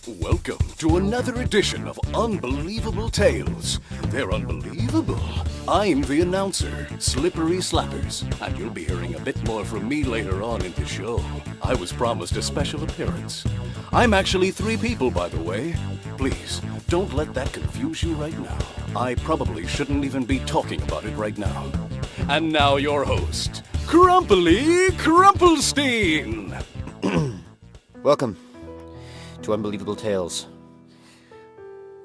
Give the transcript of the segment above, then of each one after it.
Welcome to another edition of Unbelievable Tales. They're unbelievable. I'm the announcer, Slippery Slappers, and you'll be hearing a bit more from me later on in the show. I was promised a special appearance. I'm actually 3 people, by the way. Please, don't let that confuse you right now. I probably shouldn't even be talking about it right now. And now your host, Crumply Crumplestein. Welcome to Unbelievable Tales.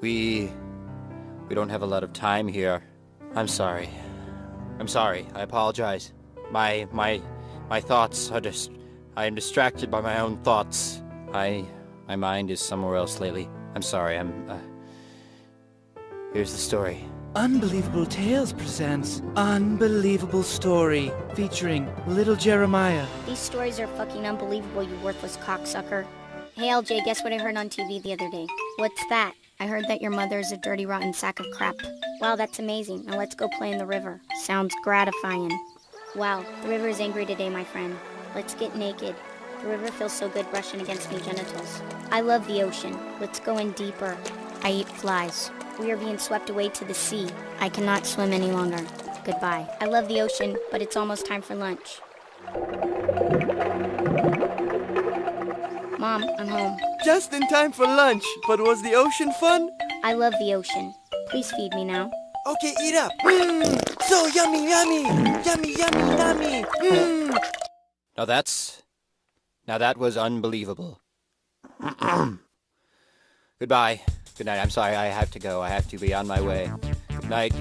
We don't have a lot of time here. I'm sorry. I apologize. My thoughts are I am distracted by my own thoughts. My mind is somewhere else lately. I'm sorry. Here's the story. Unbelievable Tales presents Unbelievable Story, featuring Little Jeremiah. These stories are fucking unbelievable, you worthless cocksucker. Hey LJ, guess what I heard on TV the other day? What's that? I heard that your mother is a dirty, rotten sack of crap. Wow, that's amazing. Now let's go play in the river. Sounds gratifying. Wow, the river is angry today, my friend. Let's get naked. The river feels so good brushing against my genitals. I love the ocean. Let's go in deeper. I eat flies. We are being swept away to the sea. I cannot swim any longer. Goodbye. I love the ocean, but it's almost time for lunch. Mom, I'm home. Just in time for lunch, but was the ocean fun? I love the ocean. Please feed me now. Okay, eat up. So yummy, yummy. Yummy, yummy, yummy. Now that was unbelievable. Goodbye. Good night. I'm sorry, I have to go. I have to be on my way. Good night.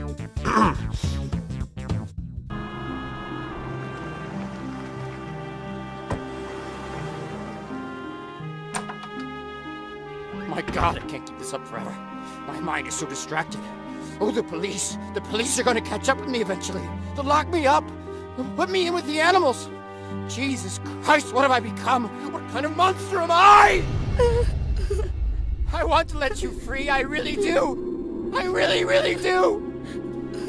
My God, I can't keep this up forever. My mind is so distracted. Oh, the police. The police are going to catch up with me eventually. They'll lock me up. They'll put me in with the animals. Jesus Christ, what have I become? What kind of monster am I? I want to let you free, I really do. I really, really do.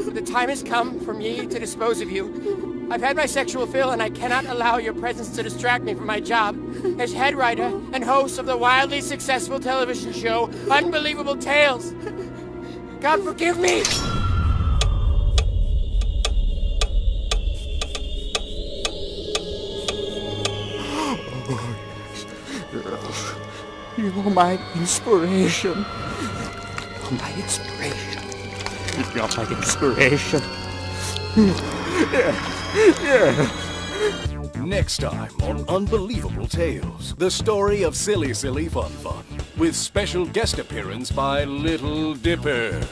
But the time has come for me to dispose of you. I've had my sexual fill, and I cannot allow your presence to distract me from my job as head writer and host of the wildly successful television show, Unbelievable Tales. God forgive me! You're my inspiration. You're my inspiration. You're my inspiration. Yeah. Next time on Unbelievable Tales, the story of Silly Silly Fun Fun, with special guest appearance by Little Dipper.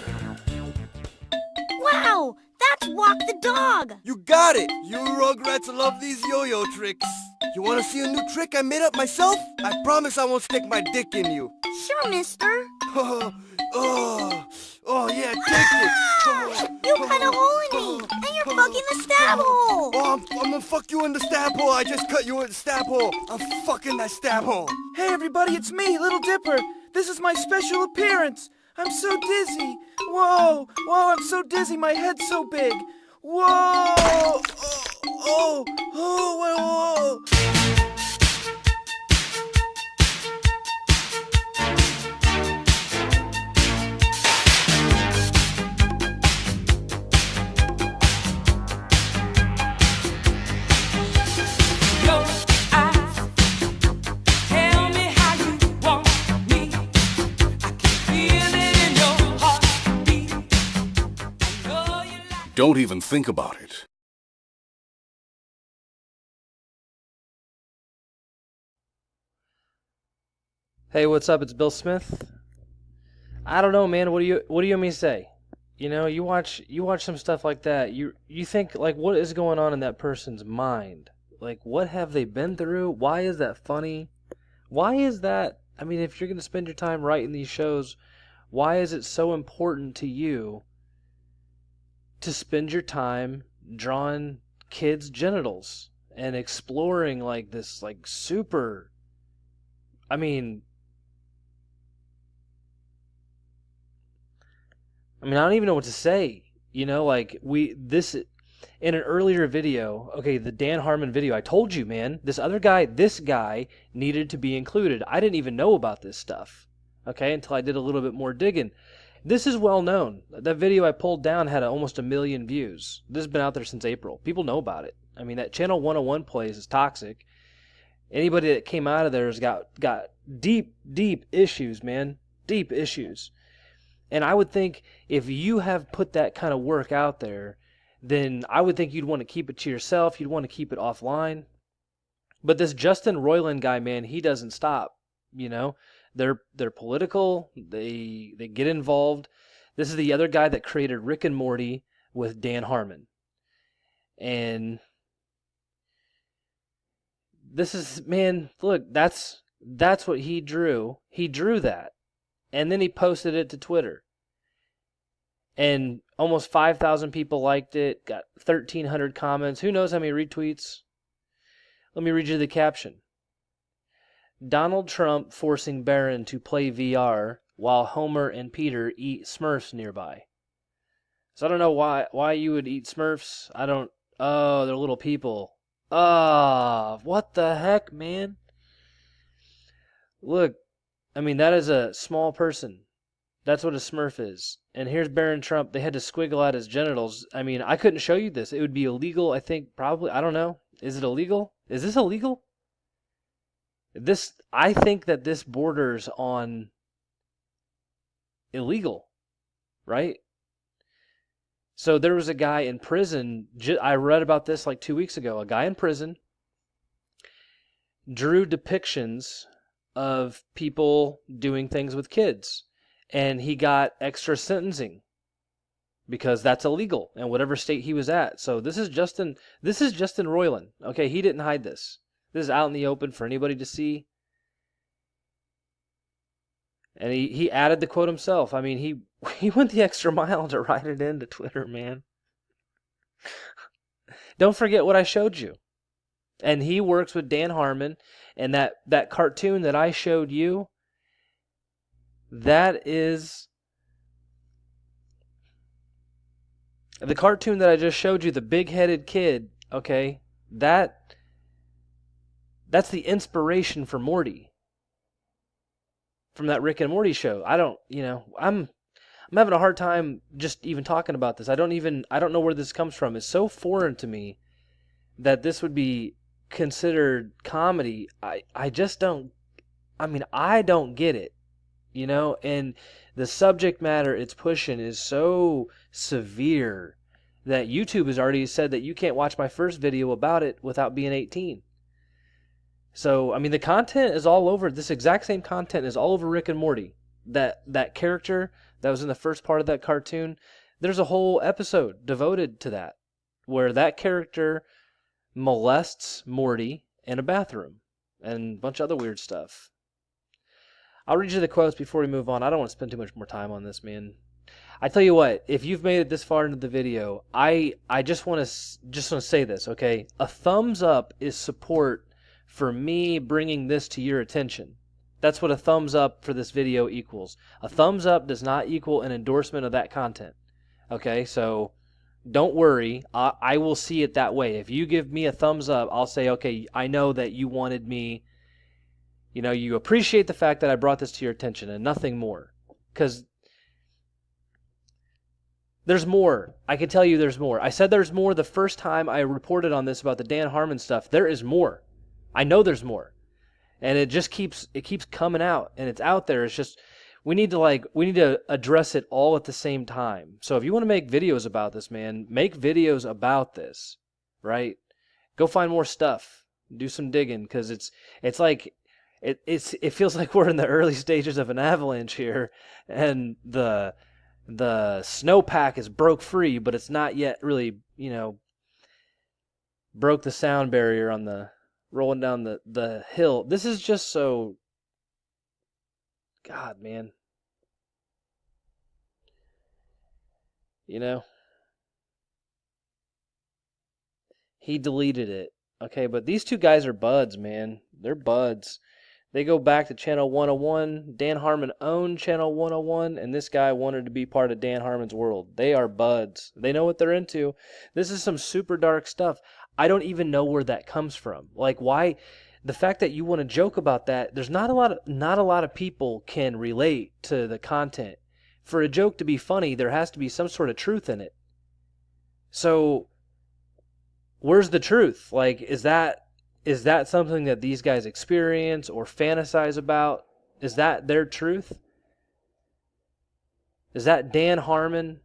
Wow! That's Walk the Dog! You got it! You Rugrats love these yo-yo tricks. You want to see a new trick I made up myself? I promise I won't stick my dick in you. Sure, mister. Oh yeah, take it. You cut a hole in me, and you're fucking the stab hole. Oh, I'm gonna fuck you in the stab hole. I just cut you in the stab hole. I'm fucking that stab hole. Hey everybody, it's me, Little Dipper. This is my special appearance. I'm so dizzy. Whoa, I'm so dizzy. My head's so big. Whoa, whoa. Don't even think about it. Hey, what's up? It's Bill Smith. I don't know, man. What do you want me to say? You know, you watch some stuff like that. You think, like, what is going on in that person's mind? Like, what have they been through? Why is that funny? Why is that? I mean, if you're going to spend your time writing these shows, why is it so important to you to spend your time drawing kids' genitals and exploring like this, like, super, I mean, I don't even know what to say. You know, like, in an earlier video, okay, the Dan Harmon video, I told you, man, this guy needed to be included. I didn't even know about this stuff. okay, until I did a little bit more digging. This is well known. That video I pulled down had almost 1 million views. This has been out there since April. People know about it. I mean, that Channel 101 plays is toxic. Anybody that came out of there has got deep, deep issues, man. Deep issues. And I would think if you have put that kind of work out there, then I would think you'd want to keep it to yourself. You'd want to keep it offline. But this Justin Roiland guy, man, he doesn't stop. You know, they're political. They get involved. This is the other guy that created Rick and Morty with Dan Harmon. And this is, man, look, that's what he drew. He drew that. And then he posted it to Twitter. And almost 5,000 people liked it, got 1,300 comments. Who knows how many retweets? Let me read you the caption. Donald Trump forcing Barron to play VR while Homer and Peter eat Smurfs nearby. So I don't know why you would eat Smurfs. Oh, they're little people. Oh, what the heck, man? Look, I mean, that is a small person. That's what a Smurf is. And here's Barron Trump. They had to squiggle out his genitals. I mean, I couldn't show you this. It would be illegal, I think, probably. I don't know. Is it illegal? Is this illegal? I think that this borders on illegal, right? So there was a guy in prison. I read about this like 2 weeks ago. A guy in prison drew depictions of people doing things with kids. And he got extra sentencing because that's illegal in whatever state he was at. So this is Justin Roiland. Okay, he didn't hide this. This is out in the open for anybody to see. And he added the quote himself. I mean, he went the extra mile to write it into Twitter, man. Don't forget what I showed you. And he works with Dan Harmon, and that cartoon that I showed you, that is the cartoon that I just showed you, the big-headed kid, okay? That's the inspiration for Morty from that Rick and Morty show. I'm having a hard time just even talking about this. I don't know where this comes from. It's so foreign to me that this would be considered comedy. I don't get it. You know, and the subject matter it's pushing is so severe that YouTube has already said that you can't watch my first video about it without being 18. So, I mean, the content is all over. This exact same content is all over Rick and Morty. That character that was in the first part of that cartoon, there's a whole episode devoted to that, where that character molests Morty in a bathroom and a bunch of other weird stuff. I'll read you the quotes before we move on. I don't want to spend too much more time on this, man. I tell you what, if you've made it this far into the video, I just want to say this, okay? A thumbs up is support for me bringing this to your attention. That's what a thumbs up for this video equals. A thumbs up does not equal an endorsement of that content. Okay, so don't worry. I will see it that way. If you give me a thumbs up, I'll say, okay, I know that you wanted me. You know, you appreciate the fact that I brought this to your attention and nothing more. Because there's more. I can tell you there's more. I said there's more the first time I reported on this about the Dan Harmon stuff. There is more. I know there's more. And it just keeps coming out, and it's out there. It's just we need to address it all at the same time. So if you want to make videos about this, man, make videos about this, right? Go find more stuff. Do some digging, because it's like it feels like we're in the early stages of an avalanche here, and the snowpack is broke free, but it's not yet really, broke the sound barrier on the rolling down the hill. This is just so, God, man. He deleted it. Okay, but these two guys are buds, man. They're buds. They go back to Channel 101. Dan Harmon owned Channel 101, and this guy wanted to be part of Dan Harmon's world. They are buds. They know what they're into. This is some super dark stuff. I don't even know where that comes from. Like, why? the fact that you want to joke about that, there's not a lot of people can relate to the content. For a joke to be funny, there has to be some sort of truth in it. So, where's the truth? Like, is that something that these guys experience or fantasize about? Is that their truth? Is that Dan Harmon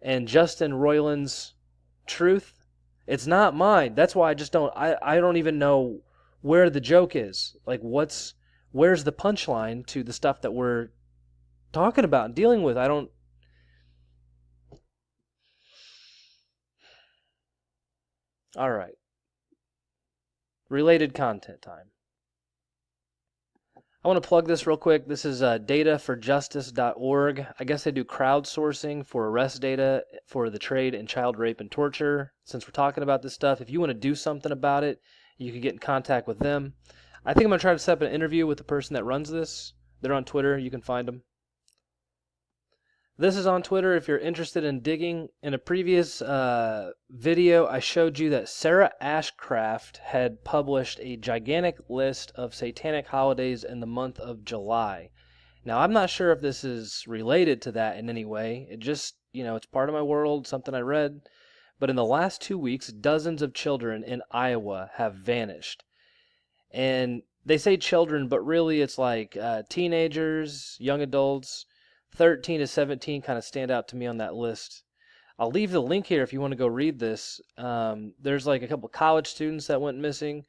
and Justin Roiland's truth? It's not mine. That's why I don't even know where the joke is. Like, where's the punchline to the stuff that we're talking about and dealing with? All right. Related content time. I want to plug this real quick. This is dataforjustice.org. I guess they do crowdsourcing for arrest data for the trade in child rape and torture. Since we're talking about this stuff, if you want to do something about it, you can get in contact with them. I think I'm going to try to set up an interview with the person that runs this. They're on Twitter. You can find them. This is on Twitter if you're interested in digging. In a previous video, I showed you that Sarah Ashcraft had published a gigantic list of satanic holidays in the month of July. Now, I'm not sure if this is related to that in any way. It just, it's part of my world, something I read. But in the last 2 weeks, dozens of children in Iowa have vanished. And they say children, but really it's like teenagers, young adults. 13 to 17 kind of stand out to me on that list. I'll leave the link here if you want to go read this. There's like a couple college students that went missing.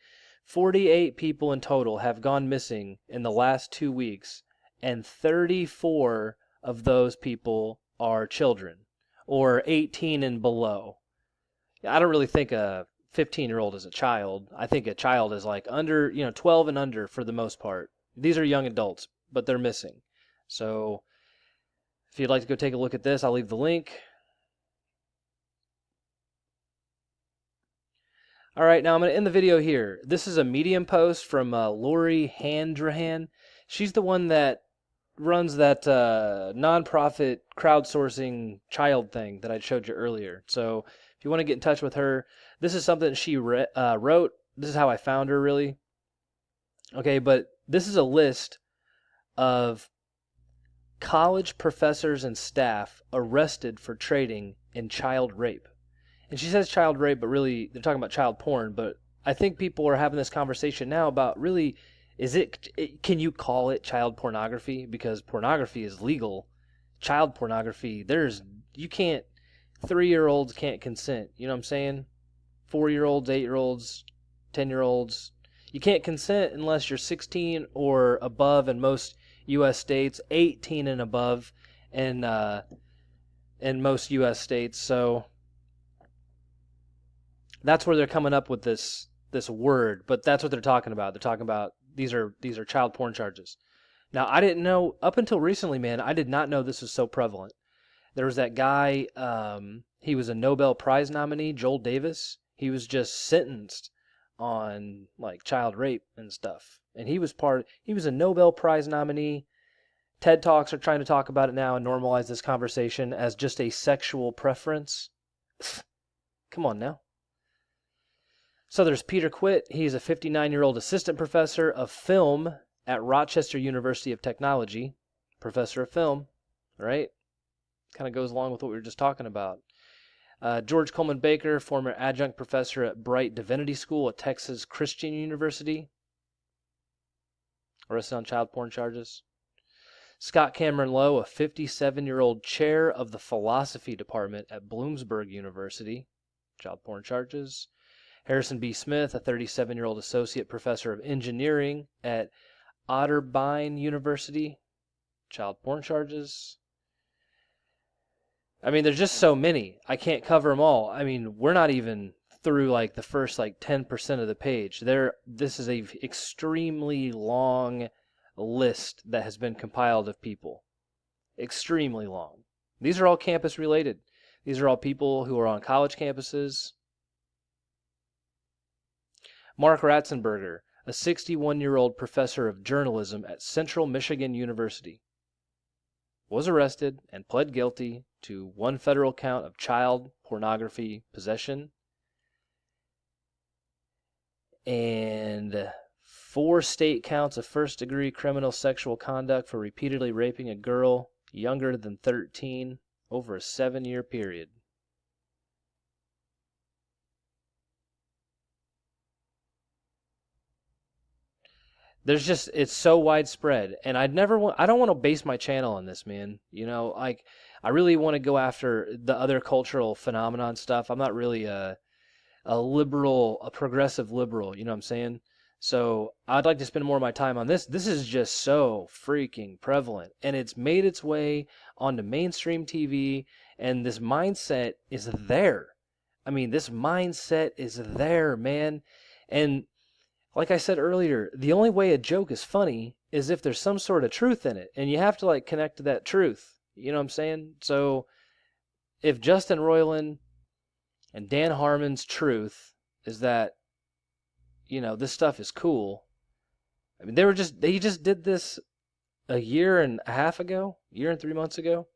48 people in total have gone missing in the last 2 weeks, and 34 of those people are children, or 18 and below. I don't really think a 15-year-old is a child. I think a child is like under, 12 and under for the most part. These are young adults, but they're missing. So if you'd like to go take a look at this, I'll leave the link. All right, now I'm going to end the video here. This is a Medium post from Lori Handrahan. She's the one that runs that nonprofit crowdsourcing child thing that I showed you earlier. So if you want to get in touch with her, this is something she wrote. This is how I found her, really. Okay, but this is a list of college professors and staff arrested for trading in child rape. And she says child rape, but really they're talking about child porn. But I think people are having this conversation now about really, can you call it child pornography? Because pornography is legal. Child pornography, 3-year-olds can't consent. You know what I'm saying? 4-year-olds, 8-year-olds, 10-year-olds. You can't consent unless you're 16 or above in most U.S. states, 18 and above in most U.S. states. So that's where they're coming up with this word, but that's what they're talking about. They're talking about these are child porn charges. Now, I didn't know, up until recently, man, I did not know this was so prevalent. There was that guy, he was a Nobel Prize nominee, Joel Davis. He was just sentenced on like child rape and stuff. And he was a Nobel Prize nominee. TED Talks are trying to talk about it now and normalize this conversation as just a sexual preference. Come on now. So there's Peter Quitt. He's a 59-year-old assistant professor of film at Rochester University of Technology. Professor of film, right? Kind of goes along with what we were just talking about. George Coleman Baker, former adjunct professor at Bright Divinity School at Texas Christian University. Arrested on child porn charges. Scott Cameron Lowe, a 57-year-old chair of the philosophy department at Bloomsburg University. Child porn charges. Harrison B. Smith, a 37-year-old associate professor of engineering at Otterbein University. Child porn charges. I mean, there's just so many. I can't cover them all. I mean, we're not even through like the first like 10% of the page. This is a extremely long list that has been compiled of people. Extremely long. These are all campus related. These are all people who are on college campuses. Mark Ratzenberger, a 61-year-old professor of journalism at Central Michigan University, was arrested and pled guilty to one federal count of child pornography possession and 4 state counts of first-degree criminal sexual conduct for repeatedly raping a girl younger than 13 over a 7-year period. There's just, it's so widespread, and I don't want to base my channel on this, man. You know, like, I really want to go after the other cultural phenomenon stuff. I'm not really a progressive liberal, you know what I'm saying? So I'd like to spend more of my time on this. This is just so freaking prevalent, and it's made its way onto mainstream TV, and this mindset is there. I mean, this mindset is there, man. And like I said earlier, the only way a joke is funny is if there's some sort of truth in it, and you have to like connect to that truth. You know what I'm saying? So if Justin Roiland and Dan Harmon's truth is that, you know, this stuff is cool. I mean, they just did this a year and 3 months ago.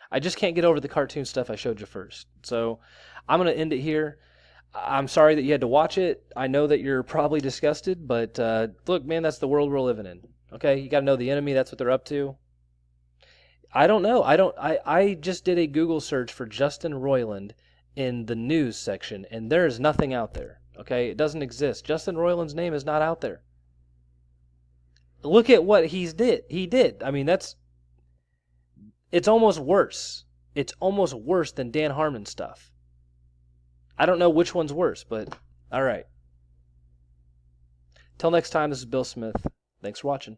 I just can't get over the cartoon stuff I showed you first. So I'm going to end it here. I'm sorry that you had to watch it. I know that you're probably disgusted, but look, man, that's the world we're living in. Okay? You got to know the enemy. That's what they're up to. I don't know. I just did a Google search for Justin Roiland in the news section, and there is nothing out there. Okay? It doesn't exist. Justin Roiland's name is not out there. Look at what he did. I mean, it's almost worse. It's almost worse than Dan Harmon stuff. I don't know which one's worse, but all right. Till next time, this is Bill Smith. Thanks for watching.